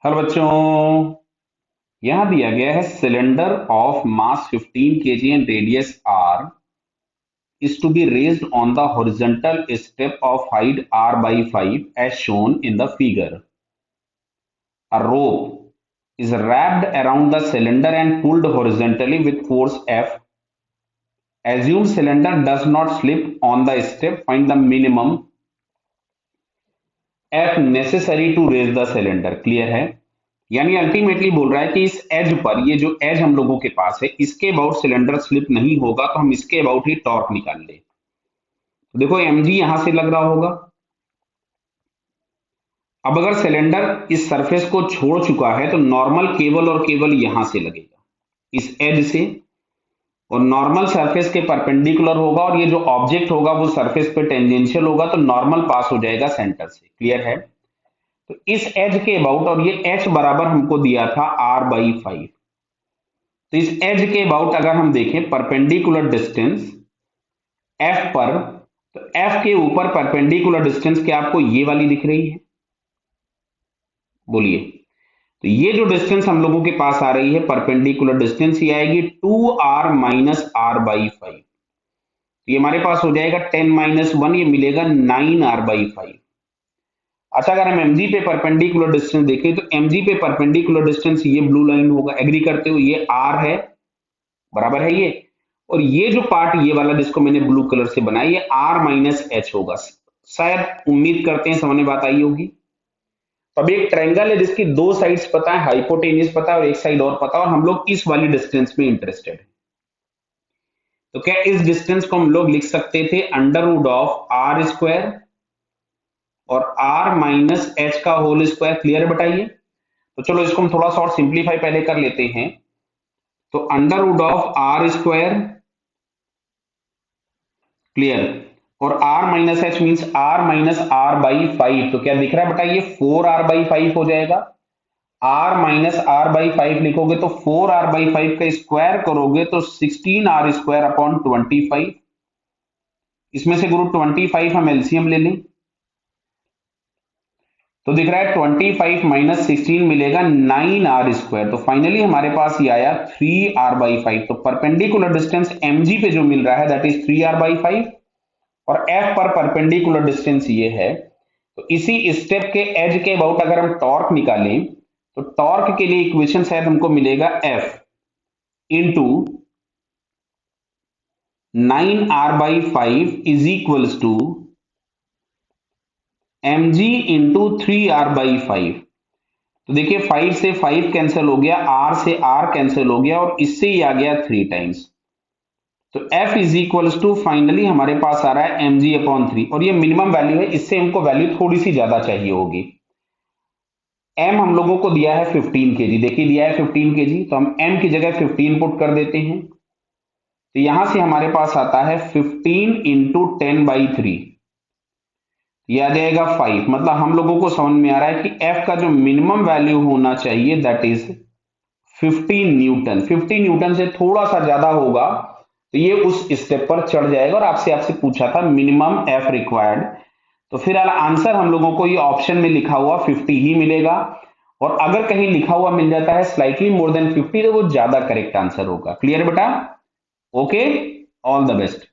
Hello बच्चों। यहां दिया गया है cylinder of mass 15 kg and radius r is to be raised on the horizontal step of height r by 5 as shown in the figure. A rope is wrapped around the cylinder and pulled horizontally with force F. Assume cylinder does not slip on the step. Find the minimum F necessary to raise the cylinder. Clear है? यानी ultimately बोल रहा है कि इस as per, ये जो as हम लोगों के पास है, इसके अबाउट सिलेंडर स्लिप नहीं होगा तो हम इसके अबाउट ही टॉर्क निकाल ले। तो देखो mg यहां से लग रहा होगा। अब अगर सिलेंडर इस सरफेस को छोड़ चुका है तो नॉर्मल केवल और केवल यहां से लगेगा, इस एज से, और नॉर्मल सरफेस के परपेंडिकुलर होगा और ये जो ऑब्जेक्ट होगा वो सरफेस पे टेंजेंशियल होगा, तो नॉर्मल पास हो जाएगा सेंटर से। क्लियर है? तो इस एज के अबाउट, और ये h बराबर हमको दिया था r/5, तो इस एज के अबाउट अगर हम देखें परपेंडिकुलर डिस्टेंस f पर, तो f के ऊपर परपेंडिकुलर डिस्टेंस क्या आपको ये वाली दिख रही है? बोलिए। तो ये जो डिस्टेंस हम लोगों के पास आ रही है परपेंडिकुलर डिस्टेंस, ये आएगी 2r माइनस r/5। ये हमारे पास हो जाएगा 10 - 1, ये मिलेगा 9r/5। अच्छा, अगर हम mg पे परपेंडिकुलर डिस्टेंस देखें तो mg पे परपेंडिकुलर डिस्टेंस ये ब्लू लाइन होगा। एग्री करते हो? ये r है, बराबर है ये, और ये जो पार्ट ये वाला जिसको मैंने ब्लू कलर से बनाया, ये r माइनस h होगा। शायद उम्मीद करते हैं समझ में बात आई होगी। तो अब एक ट्रायंगल है जिसकी दो साइड्स पता है, हाइपोटेन्यूज पता है और एक साइड और पता है, और हम लोग इस वाली डिस्टेंस में इंटरेस्टेड है। तो क्या इस डिस्टेंस को हम लोग लिख सकते थे √r² और r माइनस h का होल स्क्वायर। क्लियर बताइए? तो चलो इसको हम थोड़ा सा और सिंप्लीफाई पहले कर लेते हैं। तो √r², क्लियर, और r minus h means r minus r/5। तो क्या दिख रहा है बताइए? 4r/5 हो जाएगा। r माइनस r/5 लिखोगे तो 4r/5 का स्क्वायर करोगे तो 16r² / 25। इसमें से गुरु 25 हम एलसीएम ले लें तो दिख रहा है 25 माइनस 16 मिलेगा 9r²। तो फाइनली हमारे पास ये आया 3r/5। तो परपेंडिकुलर डिस्टेंस mg पे जो मिल रहा है दैट इज 3r/5, और f पर परपेंडिकुलर डिस्टेंस ये है। तो इसी स्टेप के एज के अबाउट अगर हम टॉर्क निकालें तो टॉर्क के लिए इक्वेशन शायद हमको मिलेगा F into 9r/5 is equals to mg into 3r/5। तो देखिए 5 से 5 कैंसिल हो गया, r से r कैंसिल हो गया, और इससे ही आ गया 3 टाइम्स। तो F is equals to finally हमारे पास आ रहा है mg/3, और ये मिनिमम वैल्यू है, इससे हमको वैल्यू थोड़ी सी ज्यादा चाहिए होगी। m हम लोगों को दिया है 15 kg, देखिए दिया है 15 kg, तो हम m की जगह 15 पुट कर देते हैं। तो यहां से हमारे पास आता है 15 इंटू 10/3, ये आ जाएगा 5। मतलब हम लोगों को समझ में आ रहा है कि f का जो मिनिमम वैल्यू होना चाहिए दैट इज 15 न्यूटन। 15 न्यूटन से थोड़ा सा ज्यादा होगा तो ये उस स्टेप पर चढ़ जाएगा। और आपसे आपसे पूछा था मिनिमम f रिक्वायर्ड, तो फिर आंसर हम लोगों को ये ऑप्शन में लिखा हुआ 50 ही मिलेगा। और अगर कहीं लिखा हुआ मिल जाता है स्लाइटली मोर देन 50 तो वो ज्यादा करेक्ट आंसर होगा। क्लियर बेटा? Okay, all the best.